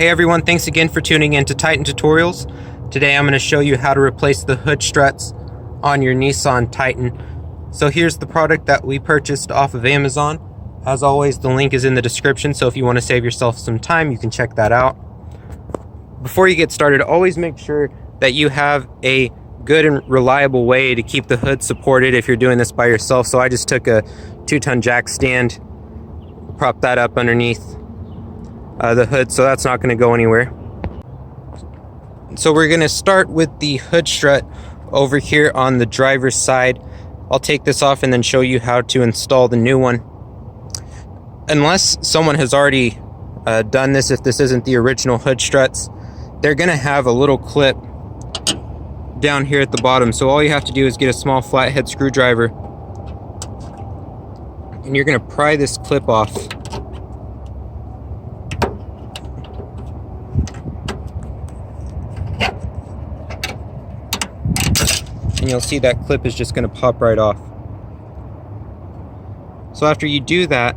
Hey everyone, thanks again for tuning in to Titan Tutorials. Today I'm going to show you how to replace the hood struts on your Nissan Titan. So here's the product that we purchased off of Amazon. As always, the link is in the description, so if you want to save yourself some time, you can check that out. Before you get started, always make sure that you have a good and reliable way to keep the hood supported if you're doing this by yourself. So I just took a 2-ton jack stand, propped that up underneath the hood, so that's not going to go anywhere. So we're going to start with the hood strut over here on the driver's side. I'll take this off and then show you how to install the new one. Unless someone has already done this, if this isn't the original hood struts, they're going to have a little clip down here at the bottom. So all you have to do is get a small flathead screwdriver and you're going to pry this clip off. And you'll see that clip is just going to pop right off. So after you do that,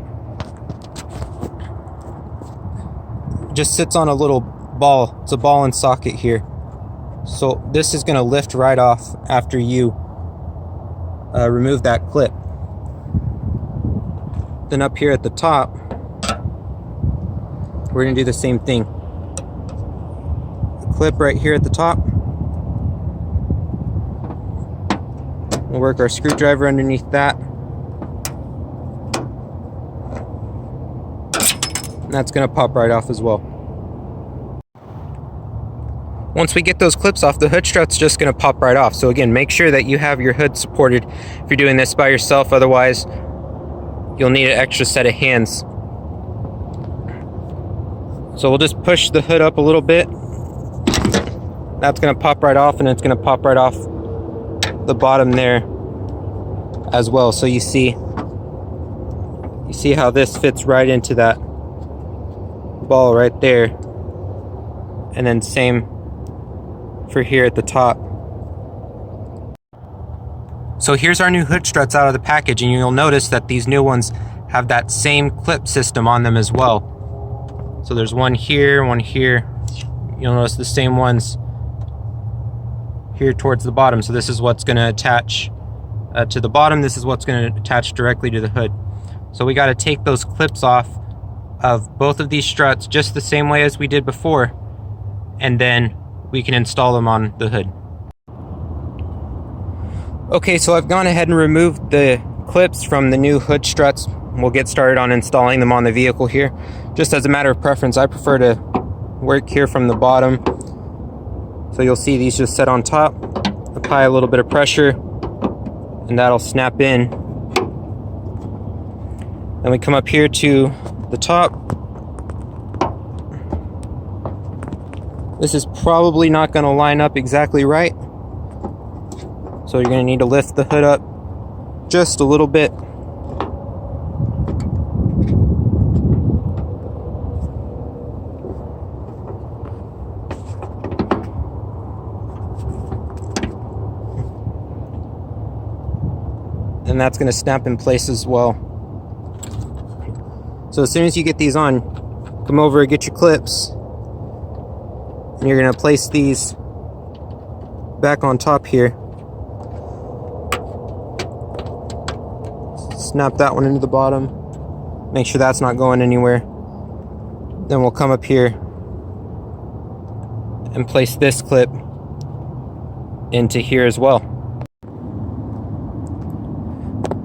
it just sits on a little ball. It's a ball and socket here. So this is going to lift right off after you remove that clip. Then up here at the top, we're going to do the same thing. The clip right here at the top. We'll work our screwdriver underneath that. And that's going to pop right off as well. Once we get those clips off, the hood strut's just going to pop right off. So again, make sure that you have your hood supported if you're doing this by yourself. Otherwise, you'll need an extra set of hands. So we'll just push the hood up a little bit. That's going to pop right off, and it's going to pop right off the bottom there as well. So you see how this fits right into that ball right there, and then same for here at the top. So here's our new hood struts out of the package, and you'll notice that these new ones have that same clip system on them as well. So there's one here, one here. You'll notice the same ones here towards the bottom. So this is what's going to attach to the bottom. This is what's going to attach directly to the hood. So we got to take those clips off of both of these struts just the same way as we did before, and then we can install them on the hood. Okay, so I've gone ahead and removed the clips from the new hood struts. We'll get started on installing them on the vehicle here. Just as a matter of preference, I prefer to work here from the bottom. So you'll see these just set on top. Apply a little bit of pressure and that'll snap in. Then we come up here to the top. This is probably not going to line up exactly right. So you're going to need to lift the hood up just a little bit. And that's going to snap in place as well. So as soon as you get these on, come over and get your clips, and you're going to place these back on top here. Snap that one into the bottom, make sure that's not going anywhere. Then we'll come up here and place this clip into here as well.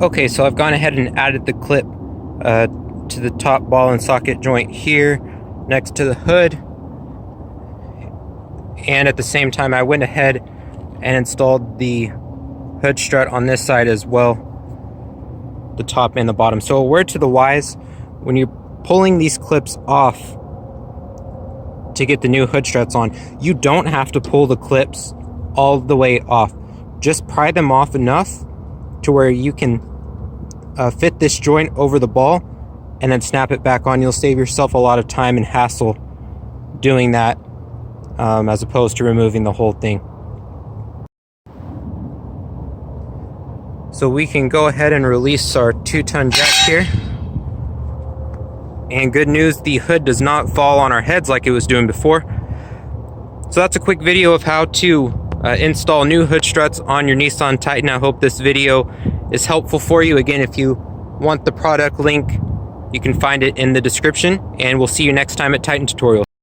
Okay, so I've gone ahead and added the clip to the top ball and socket joint here next to the hood, and at the same time I went ahead and installed the hood strut on this side as well, the top and the bottom. So a word to the wise: when you're pulling these clips off to get the new hood struts on, you don't have to pull the clips all the way off. Just pry them off enough to where you can fit this joint over the ball and then snap it back on. You'll save yourself a lot of time and hassle doing that, as opposed to removing the whole thing. So we can go ahead and release our 2-ton jack here. And good news, the hood does not fall on our heads like it was doing before. So that's a quick video of how to install new hood struts on your Nissan Titan. I hope this video is helpful for you. Again, if you want the product link, you can find it in the description, and we'll see you next time at Titan Tutorials.